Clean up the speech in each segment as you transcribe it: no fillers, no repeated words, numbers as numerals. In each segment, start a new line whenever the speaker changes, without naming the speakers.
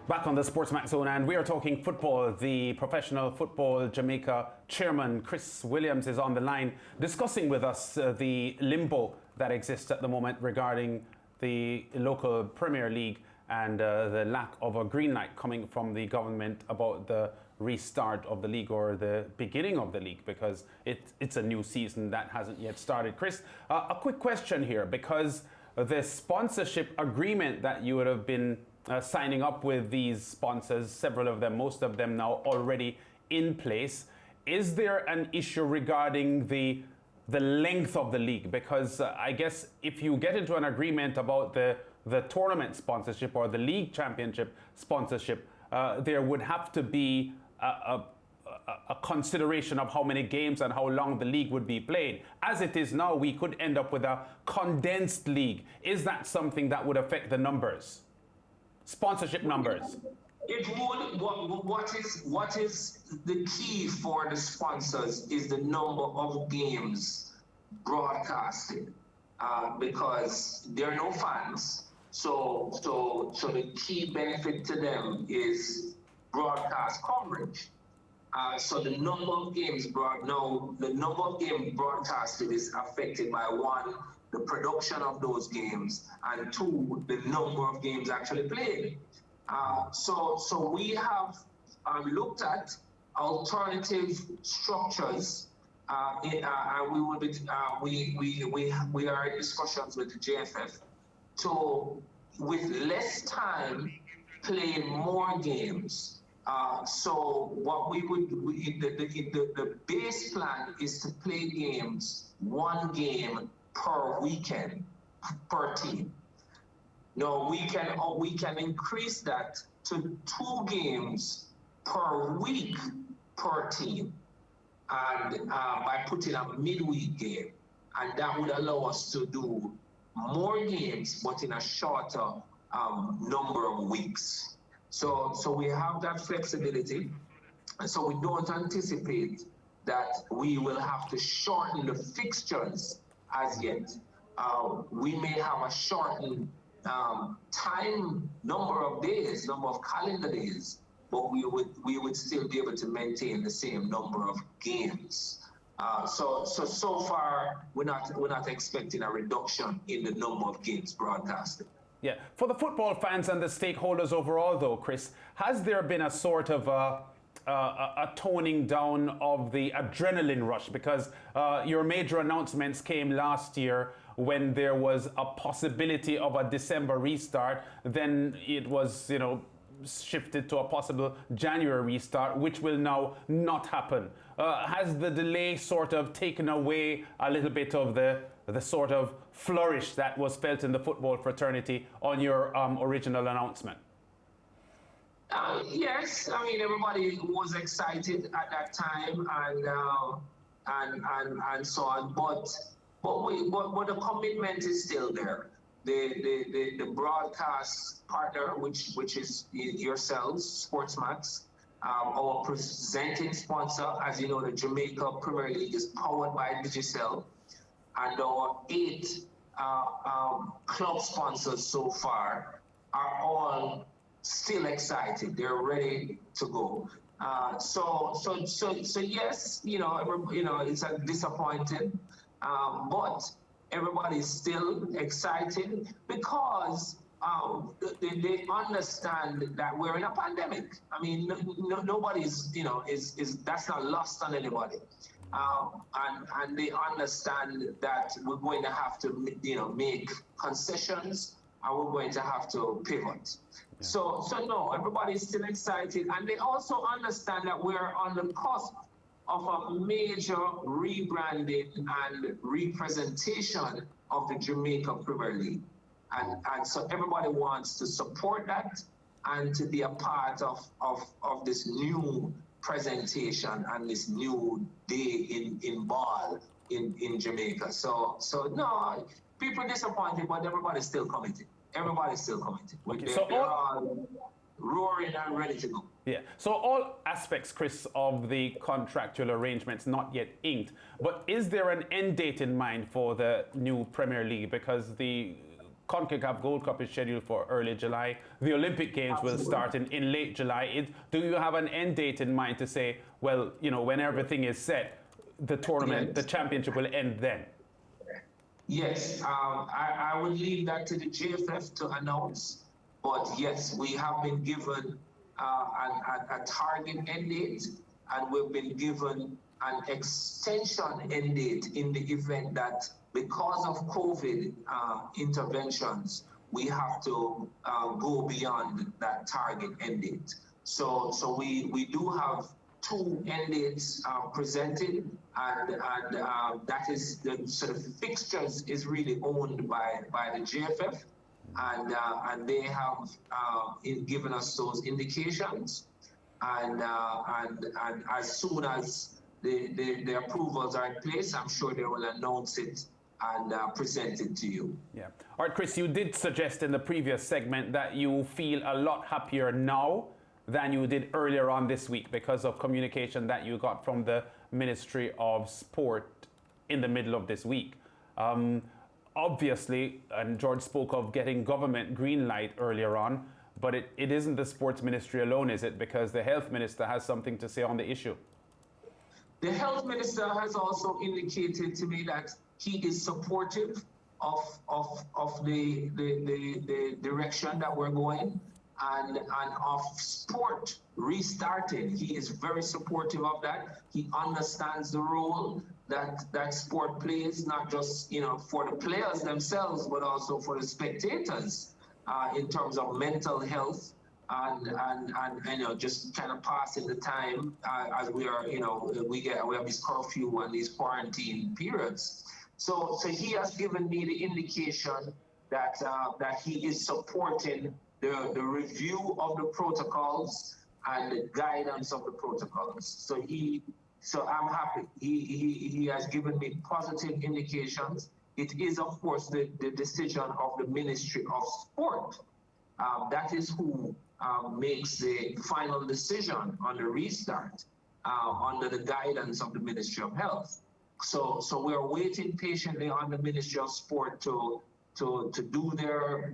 Back on the SportsMax Zone, and we are talking football. The Professional Football Jamaica chairman, Chris Williams, is on the line discussing with us the limbo that exists at the moment regarding the local Premier League and the lack of a green light coming from the government about the restart of the league or the beginning of the league, because it's a new season that hasn't yet started. Chris, a quick question here, because the sponsorship agreement that you would have been signing up with these sponsors, several of them, most of them now already in place. Is there an issue regarding the length of the league? Because I guess if you get into an agreement about the tournament sponsorship or the league championship sponsorship, there would have to be a consideration of how many games and how long the league would be played. As it is now, we could end up with a condensed league. Is that something that would affect the numbers? Sponsorship numbers.
It would. What is the key for the sponsors is the number of games broadcasted, because there are no fans. So the key benefit to them is broadcast coverage. So the number of games broadcasted is affected by one, the production of those games, and two, the number of games actually played. So we have looked at alternative structures, and we will be we are in discussions with the JFF to, with less time, play more games. So what we would the base plan is to play games, one game per weekend per team. Now we can increase that to 2 games per week per team, and by putting a midweek game, and that would allow us to do more games but in a shorter number of weeks. So we have that flexibility, and so we don't anticipate that we will have to shorten the fixtures as yet. We may have a shortened time, number of days, number of calendar days, but we would still be able to maintain the same number of games. So far we're not expecting a reduction in the number of games broadcasted.
Yeah, for the football fans and the stakeholders overall, though, Chris, has there been a sort of a toning down of the adrenaline rush? Because your major announcements came last year when there was a possibility of a December restart. Then it was, shifted to a possible January restart, which will now not happen. Has the delay sort of taken away a little bit of the sort of flourish that was felt in the football fraternity on your original announcement?
Yes, I mean, everybody was excited at that time, and so on. But the commitment is still there. The broadcast partner, which is yourselves, SportsMax, our presenting sponsor, as you know, the Jamaica Premier League is powered by Digicel, and our 8 club sponsors so far are all still excited. They're ready to go. So yes, it's disappointing, but everybody's still excited because they understand that we're in a pandemic. I mean, nobody's, is that's not lost on anybody. And they understand that we're going to have to, make concessions, and we're going to have to pivot. Yeah. So no, everybody's still excited, and they also understand that we're on the cusp of a major rebranding and representation of the Jamaica Premier League. And so everybody wants to support that and to be a part of this new presentation and this new day in ball in Jamaica. So no, people disappointed, but everybody's still committed. Everybody's still committed.
Okay.
They're all roaring and ready to go.
Yeah. So all aspects, Chris, of the contractual arrangements not yet inked. But is there an end date in mind for the new Premier League? Because the CONCACAF Gold Cup is scheduled for early July. The Olympic Games will start in late July. Do you have an end date in mind to say, well, when everything is set, the tournament, the championship will end then?
Yes, I would leave that to the JFF to announce. But yes, we have been given a target end date, and we've been given an extension end date in the event that because of COVID interventions, we have to go beyond that target end date. So we do have 2 end dates presented, and that is the sort of fixtures is really owned by the JFF, and they have given us those indications, and as soon as the approvals are in place, I'm sure they will announce it and present it to you.
Yeah. All right, Chris, you did suggest in the previous segment that you feel a lot happier now than you did earlier on this week because of communication that you got from the Ministry of Sport in the middle of this week. Obviously, and George spoke of getting government green light earlier on, but it isn't the Sports Ministry alone, is it? Because the Health Minister has something to say on the issue.
The Health Minister has also indicated to me that he is supportive of the direction that we're going, and of sport restarting. He is very supportive of that. He understands the role that sport plays, not just for the players themselves, but also for the spectators in terms of mental health and just kind of passing the time as we are we have this curfew and these quarantine periods. So he has given me the indication that he is supporting the review of the protocols and the guidance of the protocols. So I'm happy. He has given me positive indications. It is, of course, the decision of the Ministry of Sport. That is who makes the final decision on the restart under the guidance of the Ministry of Health. So we are waiting patiently on the Ministry of Sport to do their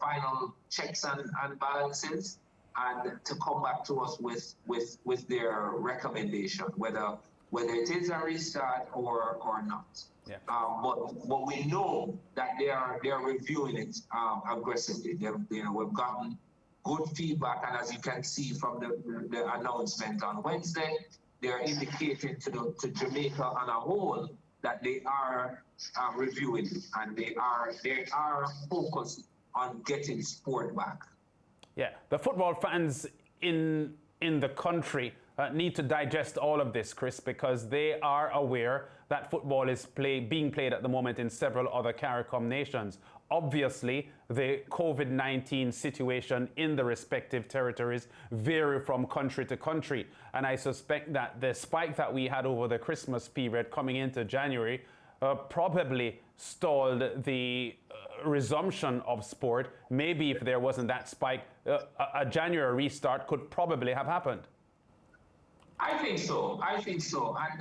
final checks and balances, and to come back to us with their recommendation, whether it is a restart or not.
Yeah.
But we know that they are reviewing it aggressively. We've gotten good feedback, and as you can see from the announcement on Wednesday, they are indicating to Jamaica on a whole that they are reviewing it, and they are focused on getting sport back.
Yeah, the football fans in the country need to digest all of this, Chris, because they are aware that football is being played at the moment in several other CARICOM nations. Obviously, the COVID-19 situation in the respective territories vary from country to country. And I suspect that the spike that we had over the Christmas period coming into January probably stalled the resumption of sport. Maybe if there wasn't that spike, a January restart could probably have happened.
I think so, and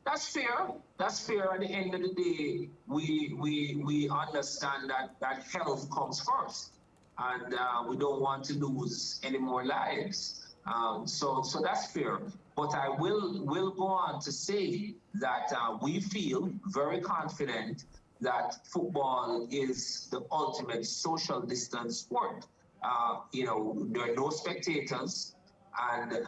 that's fair. That's fair. At the end of the day, we understand that health comes first, and we don't want to lose any more lives. So that's fair. But I will go on to say that we feel very confident that football is the ultimate social distance sport. There are no spectators. And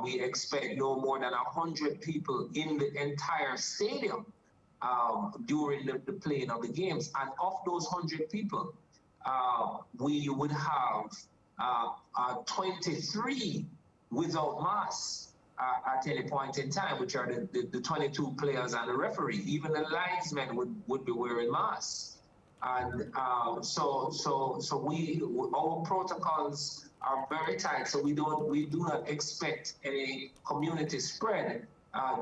we expect no more than 100 people in the entire stadium during the playing of the games. And of those 100 people, we would have 23 without masks at any point in time, which are the 22 players and the referee. Even the linesmen would be wearing masks. And so our protocols are very tight, so we do not expect any community spread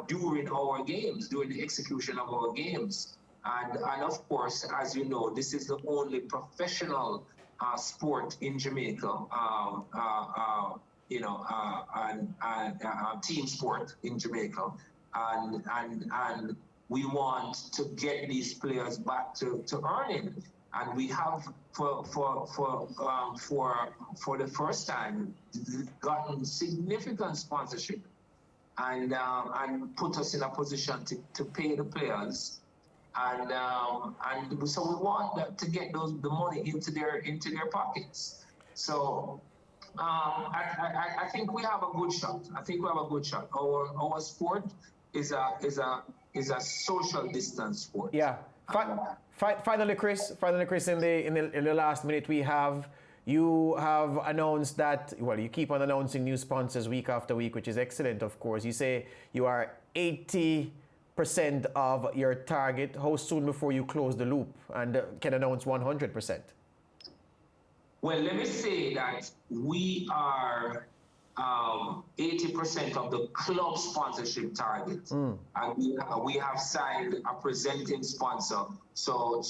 during our games, during the execution of our games. And of course, as you know, this is the only professional sport in Jamaica, and team sport in Jamaica, and we want to get these players back to earning. And we have for the first time gotten significant sponsorship and put us in a position to pay the players. And so we want to get the money into their pockets. So I think we have a good shot. Our sport is a social distance sport.
Yeah. Finally, Chris, in the last minute you have announced that, well, you keep on announcing new sponsors week after week, which is excellent, of course. You say you are 80% of your target. How soon before you close the loop and can announce 100%?
Well, let me say that we are 80% of the club sponsorship target, and we have signed a presenting sponsor. So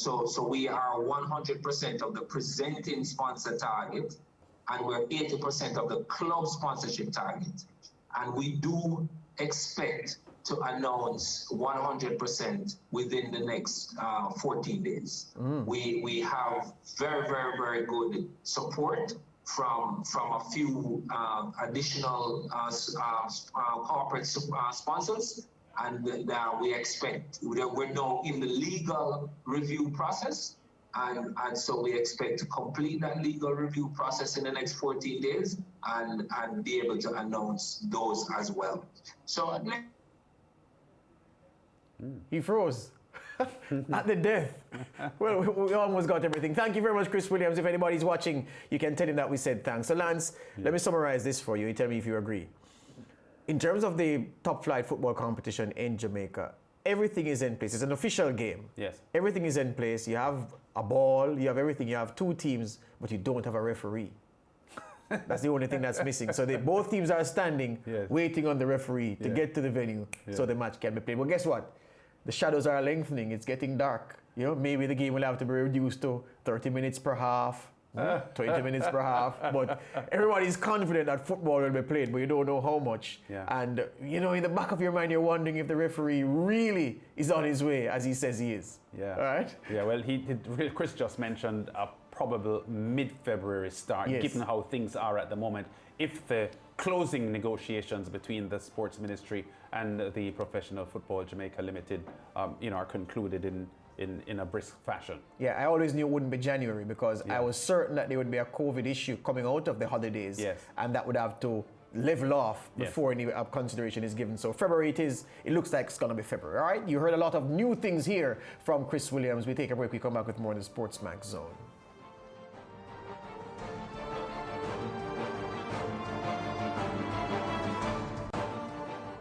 we are 100% of the presenting sponsor target, and we're 80% of the club sponsorship target. And we do expect to announce 100% within the next 14 days. We have very, very, very good support from a few additional corporate sponsors, and we expect we're now in the legal review process, and so we expect to complete that legal review process in the next 14 days and be able to announce those as well. So
he froze. At the death. Well, we almost got everything. Thank you very much, Chris Williams. If anybody's watching, you can tell him that we said thanks. So, Lance, let me summarize this for you. You tell me if you agree. In terms of the top flight football competition in Jamaica, everything is in place. It's an official game.
Yes.
Everything is in place. You have a ball, you have everything. You have two teams, but you don't have a referee. That's the only thing that's missing. So both teams are standing, waiting on the referee to get to the venue so the match can be played. Well, guess what? The shadows are lengthening. It's getting dark. You know, maybe the game will have to be reduced to 30 minutes per half, 20 minutes per half. But everybody's confident that football will be played, but you don't know how much.
Yeah.
And, you know, in the back of your mind, you're wondering if the referee really is on his way, as he says he is.
Yeah.
All right?
Yeah, well, Chris just mentioned a probable mid-February start, given how things are at the moment. If the closing negotiations between the Sports Ministry and the Professional Football Jamaica Limited, are concluded in a brisk fashion.
Yeah, I always knew it wouldn't be January because I was certain that there would be a COVID issue coming out of the holidays, and that would have to level off before any consideration is given. So February it looks like it's going to be February. All right, you heard a lot of new things here from Chris Williams. We take a break, we come back with more in the SportsMax Zone.